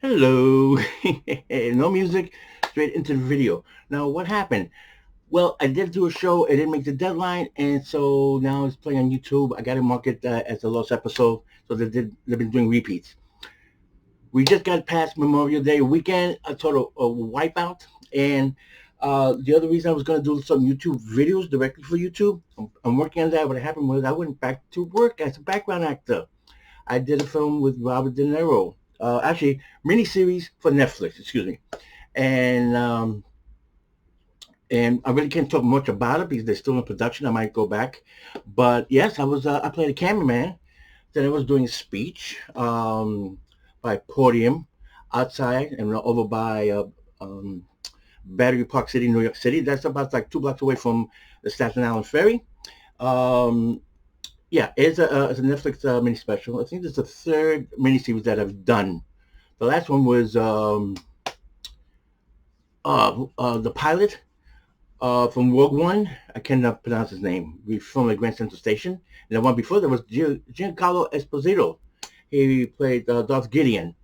Hello. No music, straight into the video. Now, what happened? Well, I did do a show. It didn't make the deadline, and so now it's playing on YouTube. I got to mark it as a lost episode, so they've been doing repeats. We just got past Memorial Day weekend, a total wipeout, and the other reason I was going to do some YouTube videos directly for YouTube, I'm working on that. What happened was I went back to work as a background actor. I did a film with Robert De Niro, actually miniseries for Netflix. Excuse me, and and I really can't talk much about it because they're still in production. I might go back, but yes, I played a cameraman. Then I was doing a speech by podium outside and over by Battery Park City, New York City. That's about like 2 blocks away from the Staten Island Ferry. Um, yeah, it's a Netflix mini special. I think it's the third miniseries that I've done. The last one was the pilot from Rogue One. I cannot pronounce his name. We filmed at Grand Central Station. And the one before that was Giancarlo Esposito. He played Darth Gideon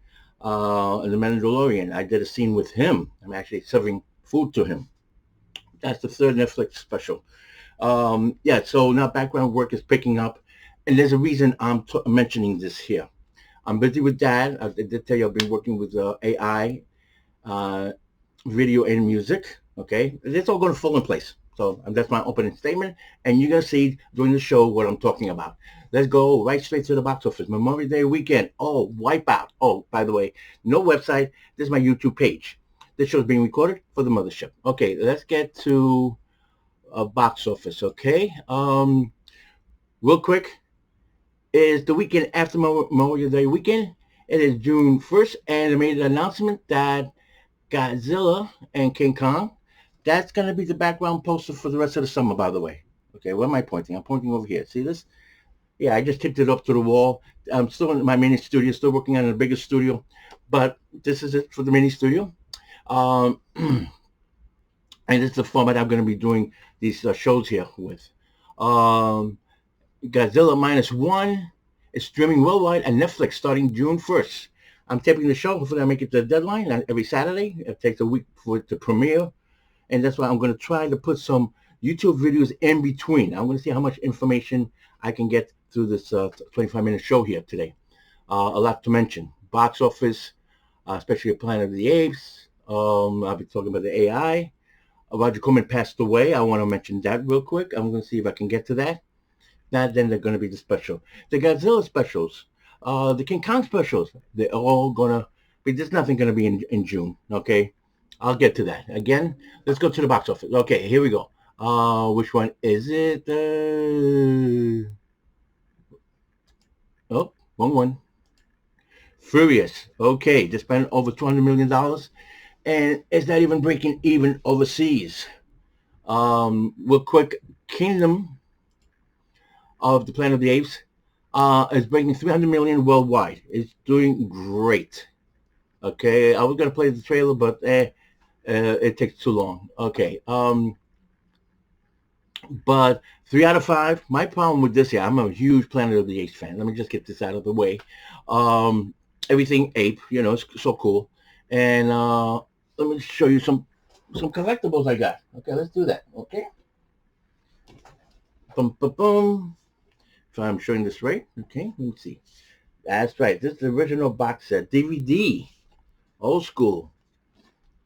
in The Mandalorian. I did a scene with him. I'm actually serving food to him. That's the third Netflix special. Yeah, so now background work is picking up. And there's a reason I'm mentioning this here. I'm busy with that. I did tell you I've been working with AI, uh, video and music. Okay, it's all going to fall in place. So that's my opening statement, and you're gonna see during the show what I'm talking about. Let's go right straight to the box office. Memorial Day weekend. Oh, Wipeout. Oh, by the way, no website. This is my YouTube page. This show is being recorded for the Mothership. Okay, let's get to box office. Okay, real quick is the weekend after Memorial Day weekend. It is June 1st, and they made an announcement that Godzilla and King Kong. That's going to be the background poster for the rest of the summer, by the way. Okay, where am I pointing? I'm pointing over here. See this? Yeah, I just tipped it up to the wall. I'm still in my mini studio, still working on a bigger studio, but this is it for the mini studio. And this is the format I'm going to be doing these shows here with. Um, Godzilla Minus One is streaming worldwide on Netflix starting June 1st. I'm taping the show. Hopefully, I make it to the deadline every Saturday. It takes a week for it to premiere, and that's why I'm going to try to put some YouTube videos in between. I'm going to see how much information I can get through this 25-minute show here today. A lot to mention. Box office, especially Planet of the Apes. I'll be talking about the AI. Roger Corman passed away. I want to mention that real quick. I'm going to see if I can get to that. Now, then they're going to be the special. The Godzilla specials, the King Kong specials, they're all going to be, there's nothing going to be in June, okay? I'll get to that. Again, let's go to the box office. Okay, here we go. Which one is it? Oh, wrong one. Furious. Okay, they spent over $200 million, and it's not even breaking even overseas. Real quick, Kingdom of the Planet of the Apes is breaking 300 million worldwide. It's doing great. Okay, I was gonna play the trailer, but it takes too long. Okay, but 3 out of 5. My problem with this here, I'm a huge Planet of the Apes fan. Let me just get this out of the way. Um, Everything ape, it's so cool. And let me show you some collectibles I got. Okay, let's do that. Okay, boom, boom, boom. If I'm showing this right. Okay, let me see. That's right. This is the original box set, DVD, old school.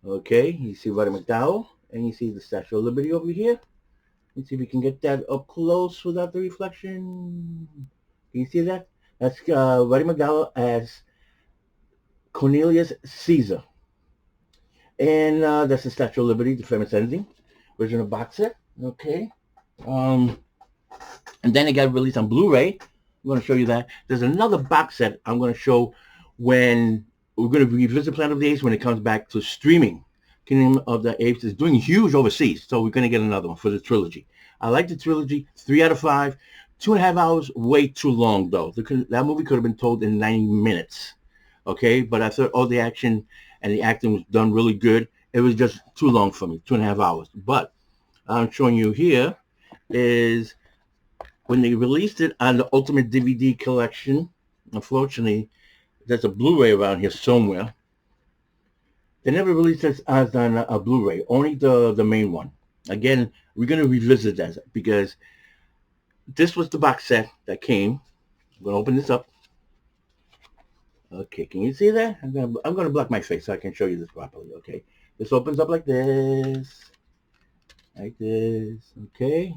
Okay, you see Roddy McDowell, and you see the Statue of Liberty over here. Let's see if we can get that up close without the reflection. Can you see that? That's Roddy McDowell as Cornelius Caesar. And that's the Statue of Liberty, the famous ending. Original box set. Okay. Um, and then it got released on Blu-ray. I'm going to show you that. There's another box set I'm going to show when we're going to revisit Planet of the Apes when it comes back to streaming. Kingdom of the Apes is doing huge overseas, so we're going to get another one for the trilogy. I like the trilogy. 3 out of 5. 2.5 hours, way too long, though. That movie could have been told in 90 minutes. Okay, but I thought all the action and the acting was done really good. It was just too long for me, 2.5 hours. But I'm showing you here is when they released it on the Ultimate DVD collection. Unfortunately, there's a Blu-ray around here somewhere. They never released this as on a Blu-ray, only the main one. Again, we're gonna revisit that because this was the box set that came. I'm gonna open this up. Okay, can you see that? I'm gonna block my face so I can show you this properly. Okay, this opens up like this, like this. Okay,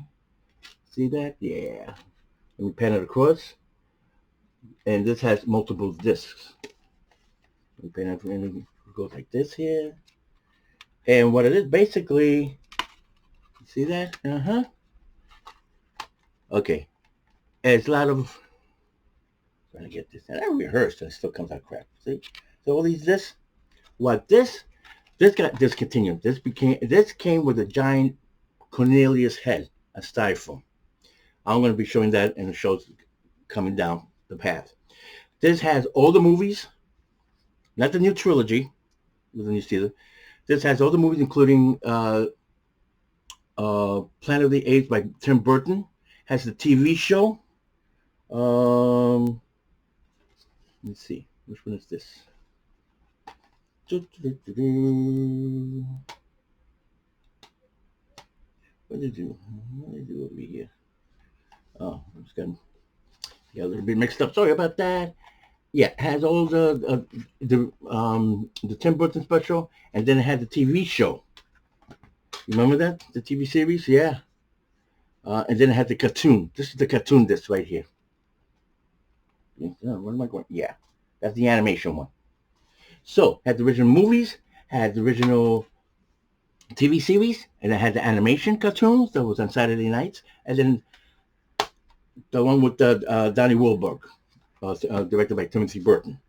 see that? Yeah. Let me pan it across, and this has multiple discs. Let me pan it, and it goes like this here. And what it is basically, see that? Okay, it's a lot of trying to get this. And I rehearsed, and it still comes out crap. See? So all these discs, what this got discontinued. This came with a giant Cornelius head, a styrofoam. I'm going to be showing that in the shows coming down the path. This has all the movies, not the new trilogy with the new Caesar. This has all the movies, including Planet of the Apes by Tim Burton. Has the TV show. Let's see, which one is this? What did I do? What did I do over here? Oh, I just got a little bit mixed up. Sorry about that. Yeah, it has all the Tim Burton special, and then it had the TV show. Remember that? The TV series? Yeah. And then it had the cartoon. This is the cartoon disc right here. Where am I going? Yeah. That's the animation one. So, had the original movies, had the original TV series, and it had the animation cartoons that was on Saturday nights, and then the one with Donnie Wahlberg, directed by Timothy Burton.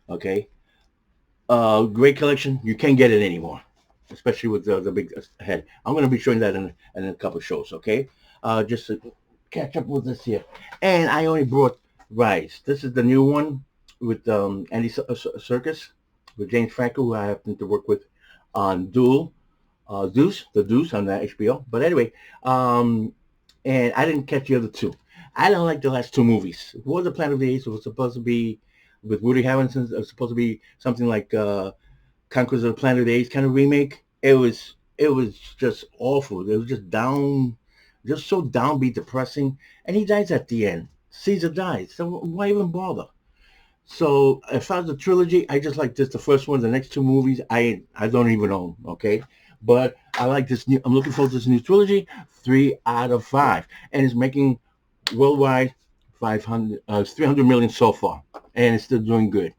Okay. Great collection. You can't get it anymore, especially with the big head. I'm going to be showing that in a couple of shows, okay? Just to catch up with this here. And I only brought Rise. This is the new one with Andy Serkis, with James Franco, who I happen to work with on Deuce on the HBO. But anyway, and I didn't catch the other two. I don't like the last two movies. War the Planet of the Apes was supposed to be with Woody Harrelson. It was supposed to be something like Conquerors of the Planet of the Apes kind of remake. It was just awful. It was just so downbeat, depressing. And he dies at the end. Caesar dies. So why even bother? So as far as the trilogy, I just like this. The first one, the next two movies, I don't even own. Okay, but I like this new. I'm looking forward to this new trilogy. 3 out of 5, and it's making worldwide 300 million so far, and it's still doing good.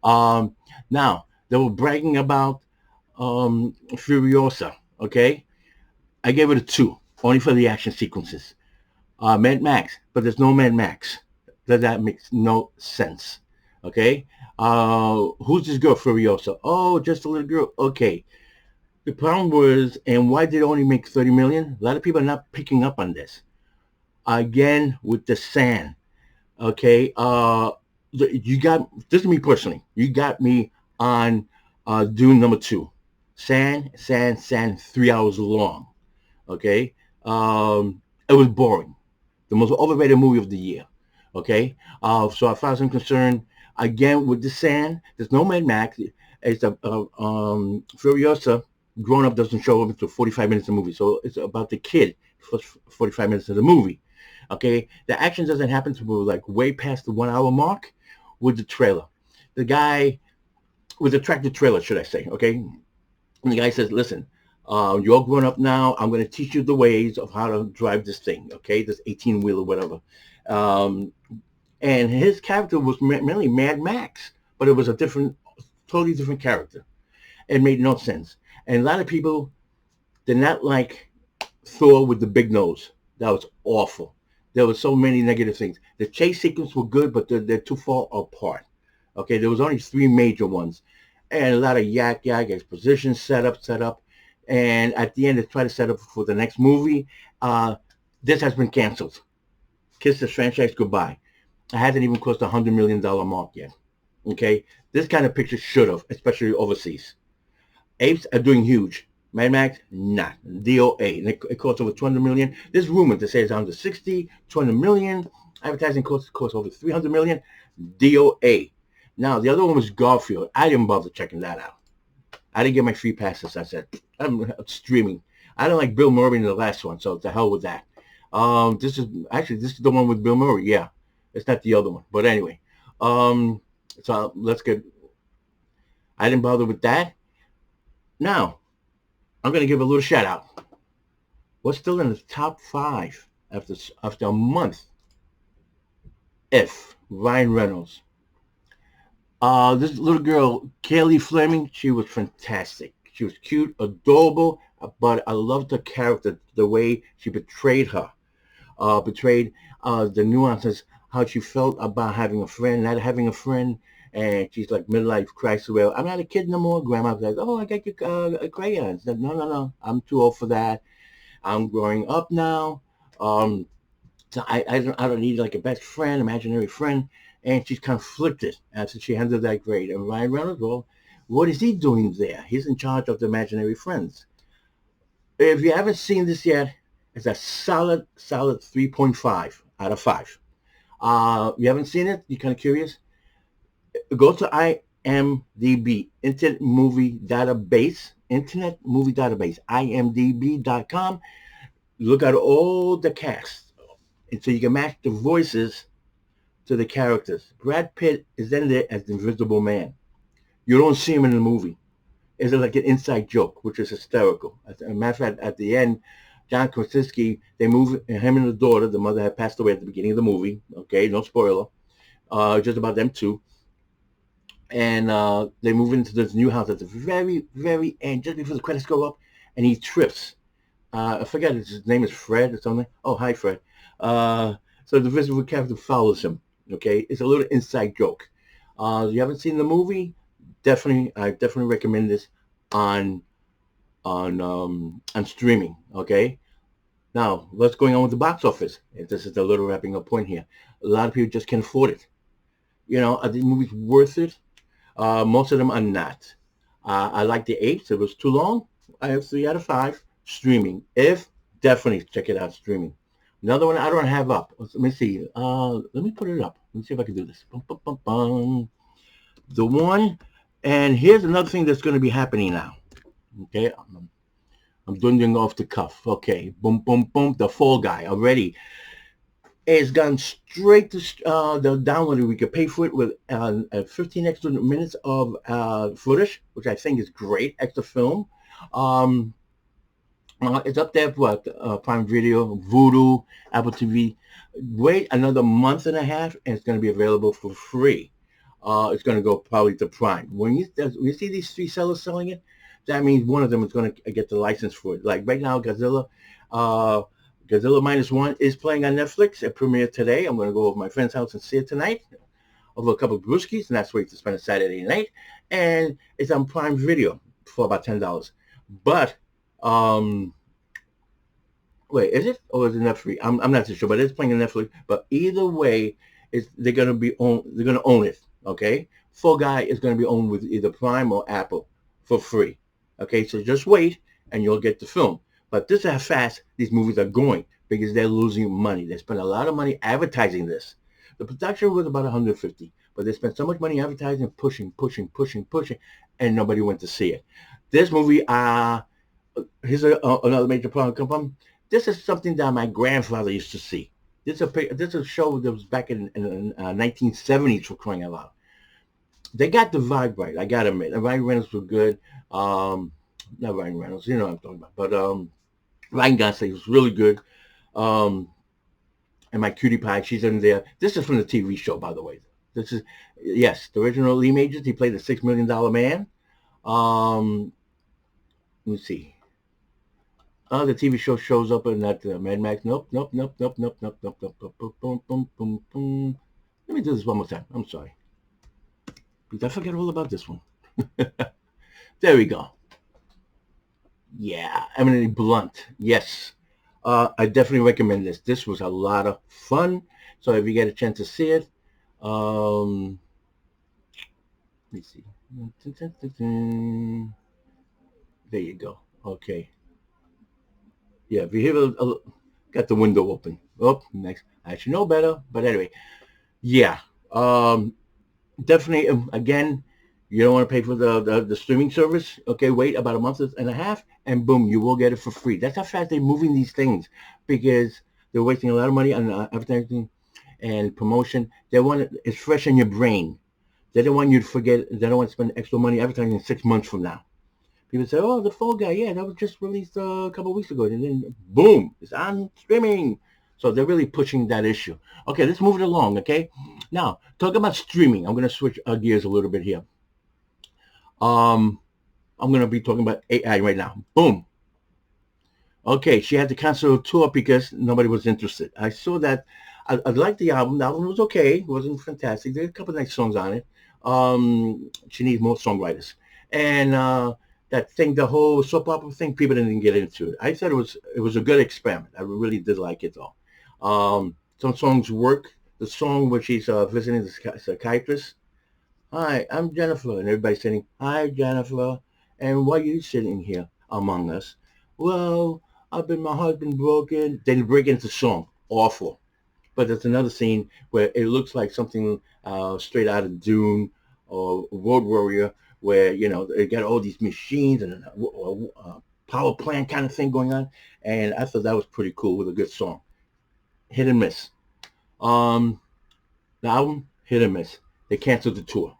Now they were bragging about Furiosa. Okay, I gave it a 2, only for the action sequences. Mad Max, but there's no Mad Max. That makes no sense. Okay, who's this girl Furiosa? Oh, just a little girl. Okay. The problem was, and why did it only make 30 million? A lot of people are not picking up on this. Again, with the sand. Okay, you got, this is me personally, you got me on Dune number 2. Sand, 3 hours long. Okay, it was boring. The most overrated movie of the year. Okay, so as far as I'm concerned, again with the sand, there's no Mad Max. It's a Furiosa. Grown up doesn't show up until 45 minutes of the movie, so it's about the kid for 45 minutes of the movie. Okay, the action doesn't happen until like way past the 1 hour mark with the trailer. The guy with the tractor trailer, should I say? Okay, and the guy says, "Listen, you're all grown up now. I'm going to teach you the ways of how to drive this thing. Okay, this 18-wheel or whatever." And his character was mainly Mad Max, but it was a totally different character. It made no sense. And a lot of people did not like Thor with the big nose. That was awful. There were so many negative things. The chase sequence were good, but they're too far apart. Okay, there was only 3 major ones. And a lot of yak, exposition, set up. And at the end, they try to set up for the next movie. This has been canceled. Kiss this franchise goodbye. I hasn't even crossed the $100 million mark yet. Okay, this kind of picture should have, especially overseas. Apes are doing huge. Mad Max, not. DOA. And it costs over 200 million. There's rumor to say it's under 60, 200 million. Advertising costs over 300 million. DOA. Now, the other one was Garfield. I didn't bother checking that out. I didn't get my free passes. I said, I'm streaming. I don't like Bill Murray in the last one, so to hell with that. This is the one with Bill Murray. Yeah, it's not the other one, but anyway. Um, so let's get. I didn't bother with that. Now I'm gonna give a little shout out. What's still in the top five after a month? If Ryan Reynolds. This little girl, Kaylee Fleming, she was fantastic. She was cute, adorable, but I loved her character, the way she betrayed the nuances, how she felt about having a friend, not having a friend, and she's like midlife crisis. Well, I'm not a kid no more. Grandma's like, oh, I got your crayons. No, no, no, I'm too old for that. I'm growing up now. Um, so I don't need like a best friend, imaginary friend. And she's conflicted after she handled that grade. And Ryan Reynolds, well, what is he doing there? He's in charge of the imaginary friends. If you haven't seen this yet, it's a solid 3.5 out of 5. You haven't seen it? You're kind of curious? Go to IMDb, Internet Movie Database, imdb.com. Look at all the cast. And so you can match the voices to the characters. Brad Pitt is in there as the Invisible Man. You don't see him in the movie. It's like an inside joke, which is hysterical. As a matter of fact, at the end, John Krasinski, they move him and the daughter. The mother had passed away at the beginning of the movie. Okay, no spoiler. Just about them two. And they move into this new house at the very, very end, just before the credits go up, and he trips. I forget his name is Fred or something. Oh, hi, Fred. So the visible character follows him. Okay, it's a little inside joke. You haven't seen the movie? I definitely recommend this on on streaming. Okay. Now, what's going on with the box office? And this is the little wrapping up point here. A lot of people just can't afford it. Are these movies worth it? Most of them are not. I like the Apes. It was too long. I have 3 out of 5. Streaming. If definitely check it out streaming. Another one I don't have up. Let me see. Let me put it up. Let me see if I can do this. Bum, bum, bum, bum. The one, and here's another thing that's going to be happening now. Okay, I'm doing off the cuff. Okay, boom, boom, boom. The Fall Guy already. It's gone straight to the download. We could pay for it with 15 extra minutes of footage, which I think is great. Extra film. It's up there for Prime Video, Vudu, Apple TV. Wait another month and a half, and it's going to be available for free. It's going to go probably to Prime. When you see these 3 sellers selling it, that means one of them is going to get the license for it. Like right now, Godzilla -1 is playing on Netflix. It premiered today. I'm going to go over to my friend's house and see it tonight over a couple of brewskis, and that's where to spend a Saturday night. And it's on Prime Video for about $10. But wait, is it or is it Netflix? I'm not too sure, but it's playing on Netflix. But either way, they're going to own it. Okay, Fall Guy is going to be owned with either Prime or Apple for free. Okay, so just wait and you'll get the film. But this is how fast these movies are going because they're losing money. They spend a lot of money advertising this. The production was about 150, but they spent so much money advertising, pushing, and nobody went to see it. This movie, here's another major problem. Come on. This is something that my grandfather used to see. This is a show that was back in 1970s, for crying out loud. They got the vibe right. I gotta admit, Ryan Reynolds was good. Not Ryan Reynolds, you know what I'm talking about. But Ryan Gosling was really good. And my cutie pie, she's in there. This is from the TV show, by the way. This is, yes, the original Lee Majors. He played the $6 Million Man. Let me see. The TV show shows up in that Mad Max. Nope. Let me do this one more time. I'm sorry. Because I forget all about this one. There we go. Yeah, Emily Blunt. Yes. I definitely recommend this. This was a lot of fun. So if you get a chance to see it, let me see. There you go. Okay. Yeah, if you hear got the window open. Oh, next. I should know better. But anyway, yeah. Definitely, again, You don't want to pay for the streaming service? Okay, wait about a month and a half, and boom, you will get it for free. That's how fast they're moving these things, because they're wasting a lot of money on advertising and promotion. They want it's fresh in your brain. They don't want you to forget. They don't want to spend extra money advertising 6 months from now. People say, "Oh, the Fall Guy, yeah, that was just released a couple of weeks ago," and then boom, it's on streaming. So they're really pushing that issue. Okay, let's move it along. Okay, now talk about streaming. I'm going to switch gears a little bit here. Um, I'm going to be talking about AI right now. Boom. Okay, she had to cancel a tour because nobody was interested. I saw that. I liked the album. The album was okay. It wasn't fantastic. There are a couple of nice songs on it. She needs more songwriters. And that thing, the whole soap opera thing, people didn't get into it. I thought it was a good experiment. I really did like it though. Some songs work. The song where she's visiting the psychiatrist. Hi, I'm Jennifer, and everybody's saying, "Hi, Jennifer, and why are you sitting here among us?" Well, I've been my husband broken. Then break into song, awful. But there's another scene where it looks like something straight out of Dune or Road Warrior, where they got all these machines and a power plant kind of thing going on, and I thought that was pretty cool with a good song. Hit and miss. Um, the album, hit and miss. They canceled the tour.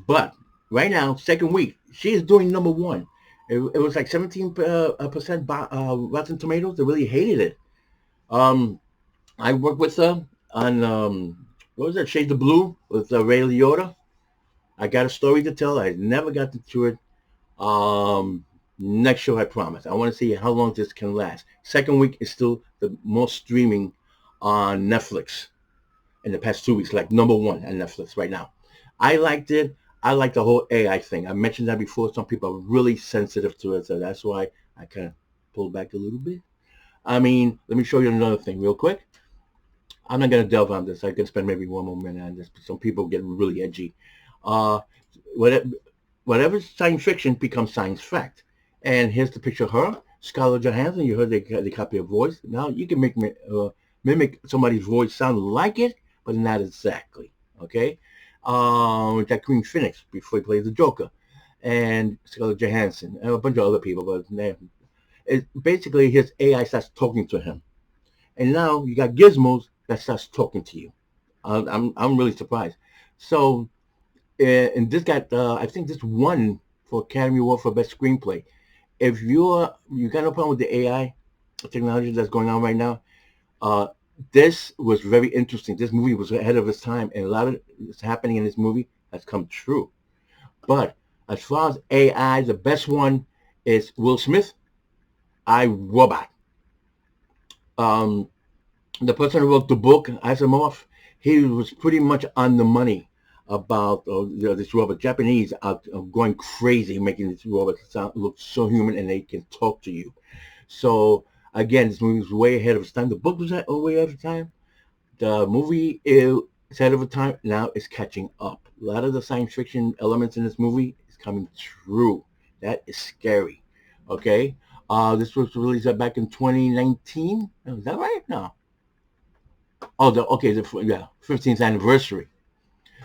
But right now, second week, she is doing number one. It was like 17% Rotten Tomatoes. They really hated it. Um, I worked with her on what was that? Shades of Blue with Ray Liotta. I got a story to tell. I never got to it. Um, Next show, I promise. I want to see how long this can last. Second week is still the most streaming on Netflix in the past 2 weeks, like number one on Netflix right now. I liked it. I like the whole AI thing. I mentioned that before. Some people are really sensitive to it, so that's why I kind of pulled back a little bit. I mean, let me show you another thing real quick. I'm not going to delve on this. I can spend maybe one more minute on this. But some people get really edgy. Uh, whatever, whatever science fiction becomes science fact. And here's the picture of her, Scarlett Johansson. You heard they copy her voice. Now you can mimic somebody's voice sound like it, but not exactly. Okay? That Queen Phoenix before he plays the Joker, and Scarlett Johansson, and a bunch of other people. But basically his AI starts talking to him, and now you got gizmos that starts talking to you. I'm really surprised. So, and this got I think this won for Academy Award for Best Screenplay. If you got no problem with the AI technology that's going on right now, uh, this was very interesting. This movie was ahead of its time, and a lot of what's happening in this movie has come true. But as far as AI, the best one is Will Smith, I, Robot. Um, the person who wrote the book, Asimov, he was pretty much on the money about this robot. Japanese are going crazy making these robots look so human, and they can talk to you. So again, this movie was way ahead of its time. The book was way ahead of its time. The movie is ahead of its time. Now it's catching up. A lot of the science fiction elements in this movie is coming true. That is scary. Okay. This was released back in 2019. Is that right? No. Oh, okay. Yeah, 15th anniversary.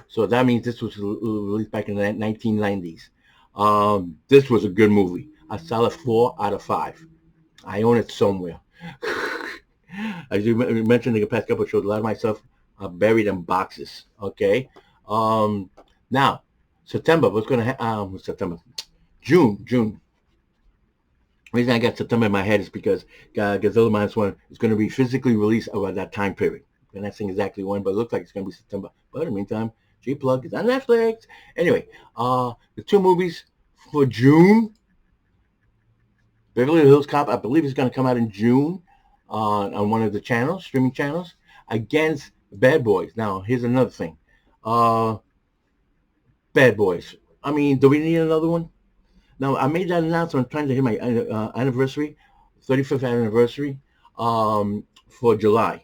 So that means this was released back in the 1990s. This was a good movie. A solid 4 out of 5. I own it somewhere. As you mentioned in the past couple of shows, a lot of my stuff are buried in boxes. Okay. Now, September. What's going to happen? September, June. The reason I got September in my head is because Godzilla Minus One is going to be physically released around that time period. I'm not saying exactly when, but it looks like it's going to be September. But in the meantime, G-Plug is on Netflix. Anyway, the 2 movies for June. Beverly Hills Cop, I believe, is going to come out in June on one of the channels, streaming channels, against Bad Boys. Now, here's another thing. Bad Boys. I mean, do we need another one? Now, I made that announcement trying to hit my anniversary, 35th anniversary, for July.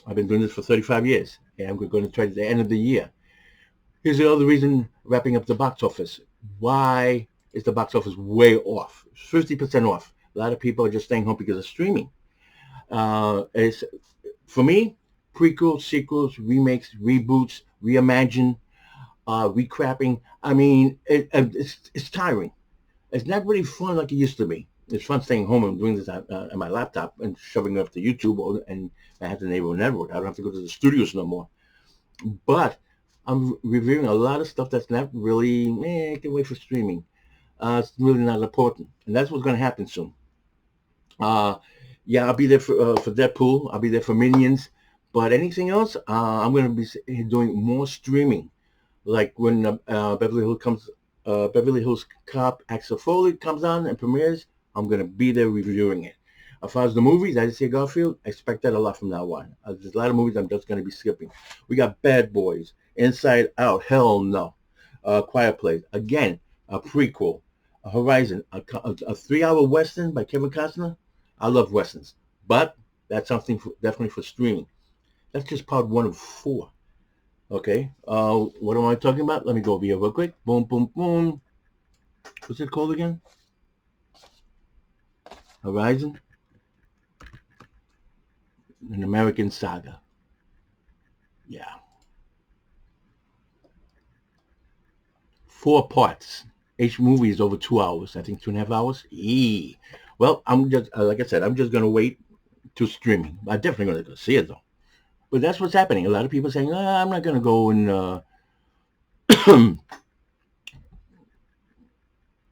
I've been doing this for 35 years, and I'm going to try to the end of the year. Here's the other reason, wrapping up the box office. Why is the box office way off? 50% off. A lot of people are just staying home because of streaming. It's, for me, prequels, sequels, remakes, reboots, reimagine, recapping. I mean, it's tiring. It's not really fun like it used to be. It's fun staying home and doing this on my laptop and shoving it up to YouTube, and I have the neighborhood network. I don't have to go to the studios no more. But I'm reviewing a lot of stuff that's not really, I can wait for streaming. It's really not important. And that's what's going to happen soon. Uh, yeah, I'll be there for Deadpool. I'll be there for Minions. But anything else, I'm going to be doing more streaming. Like when Beverly Hills Cop Axel Foley comes on and premieres, I'm going to be there reviewing it. As far as the movies, I just say Garfield. I expect that a lot from now on. There's a lot of movies I'm just going to be skipping. We got Bad Boys, Inside Out, hell no. Quiet Place, again, a prequel. Horizon, a 3-hour Western by Kevin Costner. I love Westerns, but that's something definitely for streaming. That's just part one of four. Okay. What am I talking about? Let me go over here real quick. Boom, boom, boom. What's it called again? Horizon, an American Saga. Yeah. 4 parts. Each movie is over 2 hours. I think 2.5 hours. Eee. Well, I'm just like I said, I'm just gonna wait to streaming. I'm definitely gonna go see it though. But that's what's happening. A lot of people saying, I'm not gonna go and.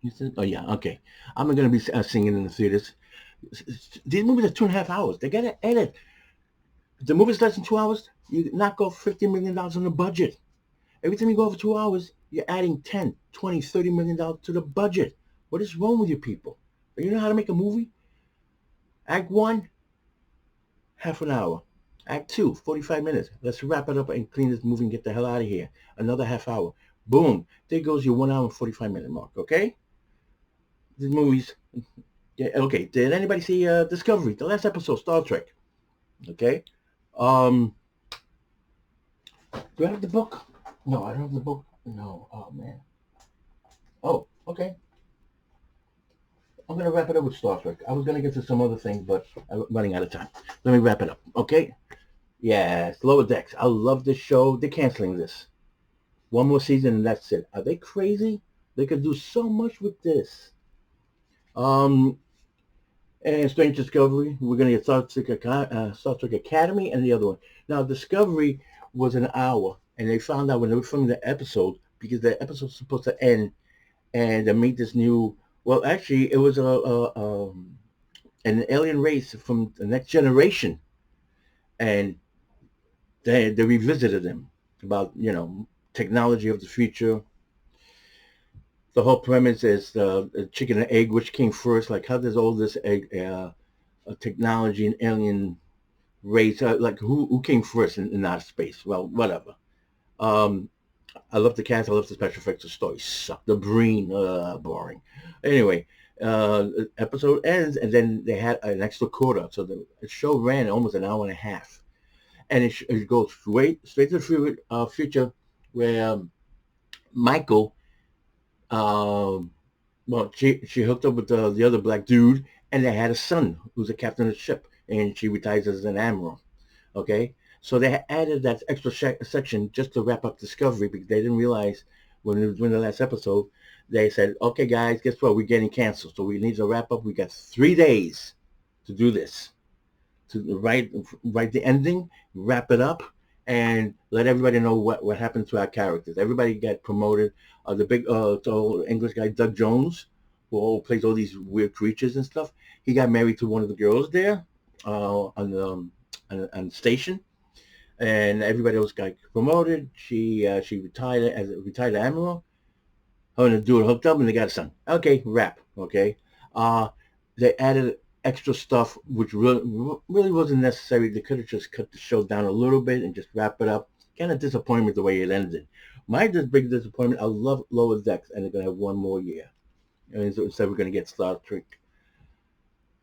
You said, oh yeah, okay. I'm not gonna be singing in the theaters. These movies are 2.5 hours. They gotta edit. The movie's less than 2 hours. You knock off $50 million on the budget. Every time you go over 2 hours, you're adding 10, 20, $30 million to the budget. What is wrong with you people? Do you know how to make a movie? Act one, half an hour. Act two, 45 minutes. Let's wrap it up and clean this movie and get the hell out of here. Another half hour. Boom. There goes your 1 hour and 45 minute mark. Okay? These movies. Yeah, okay. Did anybody see Discovery? The last episode, Star Trek. Okay. Um, do I have the book? No, I don't have the book. No. Oh man. Oh, okay. I'm gonna wrap it up with Star Trek. I was gonna get to some other things, but I'm running out of time. Let me wrap it up. Okay. Yes, Lower Decks. I love this show. They're canceling this. One more season and that's it. Are they crazy? They could do so much with this. Um, and Strange Discovery. We're gonna get Star Trek Academy and the other one. Now Discovery was an hour, and they found out when they were filming the episode because the episode's supposed to end, and they made this new. Well, actually, it was an alien race from the next generation, and they revisited them about technology of the future. The whole premise is the chicken and egg, which came first. Like, how does all this egg, technology and alien race, like who came first in outer space? Well, whatever. Um, I love the cast. I love the special effects. The story sucked. The brain, boring. Anyway, episode ends, and then they had an extra quarter, so the show ran almost an hour and a half, and it goes straight to the future, where Michael, um, well, she hooked up with the other black dude, and they had a son who's a captain of the ship, and she retires as an admiral. Okay, so they added that extra section just to wrap up Discovery because they didn't realize when they were doing the last episode. They said, "Okay, guys, guess what? We're getting canceled, so we need to wrap up. We got 3 days to do this, to write the ending, wrap it up, and let everybody know what happened to our characters. Everybody got promoted. The big tall English guy Doug Jones, who plays all these weird creatures and stuff, he got married to one of the girls there on the station, and everybody else got promoted. She retired as a retired admiral. Her and the dude hooked up, and they got a son. Okay, wrap. Okay, uh, they added extra stuff which really wasn't necessary. They could have just cut the show down a little bit and just wrap it up. Kind of disappointment the way it ended. My big disappointment. I love Lower Decks, and they're gonna have one more year. And so instead, we're gonna get Star Trek,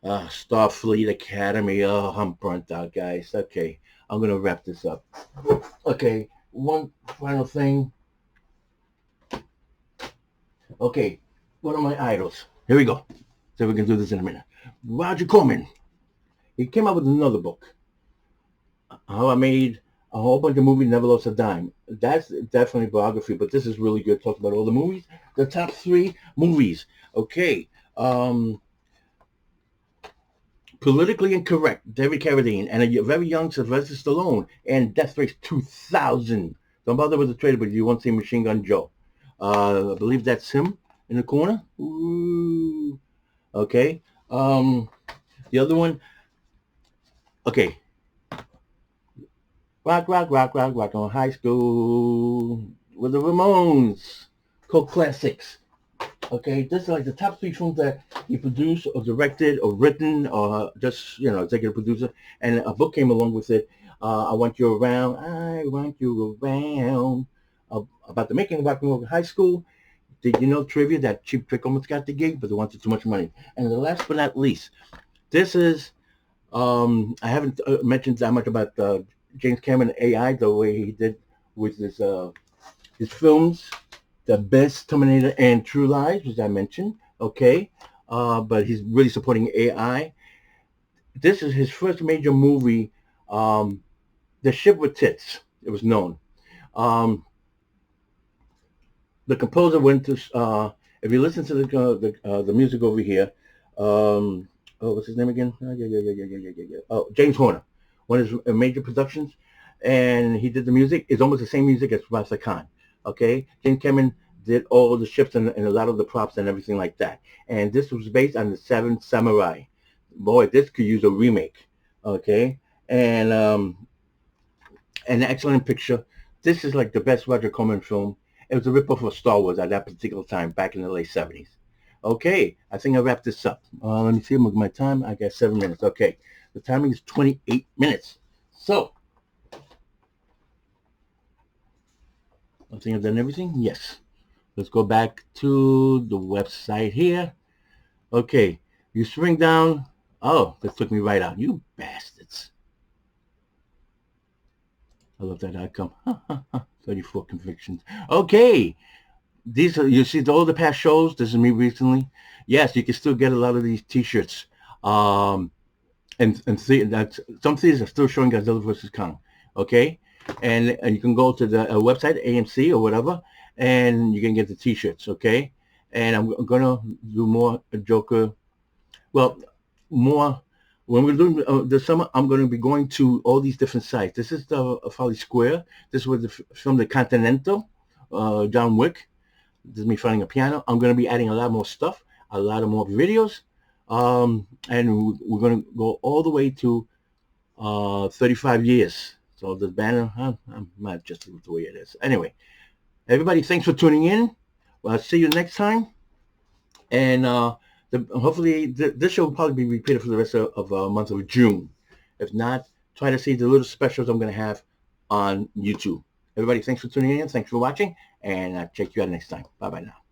Starfleet Academy. Oh, I'm burnt out, guys. Okay, I'm gonna wrap this up. Okay, one final thing. Okay, one of my idols. Here we go. So we can do this in a minute. Roger Corman. He came out with another book. How I made A whole bunch of movies, never lost a dime. That's definitely biography, but this is really good. Talking about all the movies, the top 3 movies. Okay, um, Politically Incorrect, David Carradine, and a very young Sylvester Stallone, and Death Race 2000. Don't bother with the trailer, but you won't see Machine Gun Joe. I believe that's him in the corner. Ooh. Okay. The other one. Okay. Rock on High School with the Ramones. Cult classics. Okay, this is like the top 3 films that he produced or directed or written or just, executive producer. And a book came along with it. I Want You Around. I Want You Around. About the making of Rock and Roll High School. Did you know trivia that Cheap Trick almost got the gig, but they wanted too much money? And the last but not least, this is, I haven't mentioned that much about James Cameron AI, the way he did with his films, The Best, Terminator, and True Lies, which I mentioned. Okay, but he's really supporting AI. This is his first major movie, um, The Ship with Tits. It was known. Um, the composer went to. If you listen to the music over here, what's his name again? Yeah. Oh, James Horner, one of his major productions, and he did the music. It's almost the same music as Rasa Khan. Okay, James Cameron did all the ships and a lot of the props and everything like that. And this was based on the Seven Samurai. Boy, this could use a remake. Okay, and an excellent picture. This is like the best Roger Corman film. It was a ripoff of Star Wars at that particular time, back in the late 70s. Okay, I think I wrapped this up. Let me see my time. I got 7 minutes. Okay, the timing is 28 minutes. So, I think I've done everything. Yes. Let's go back to the website here. Okay, you swing down. Oh, this took me right out. You bastards. I love that outcome. 34 convictions. Okay, these are, you see all the past shows. This is me recently. Yes, you can still get a lot of these T-shirts. And see that some theaters are still showing Godzilla versus Kong. Okay, and you can go to the website AMC or whatever, and you can get the T-shirts. Okay, and I'm gonna do more Joker. Well, more when we're doing the summer. I'm going to be going to all these different sites. This is the Folly Square. This was the from the Continental, John Wick. This is me finding a piano. I'm going to be adding a lot more stuff, a lot of more videos, and we're going to go all the way to 35 years. So the banner, I'm not just the way it is. Anyway, everybody, thanks for tuning in. Well, I'll see you next time. And hopefully this show will probably be repeated for the rest of month of June. If not, try to see the little specials I'm going to have on YouTube. Everybody, thanks for tuning in. Thanks for watching. And I'll check you out next time. Bye-bye now.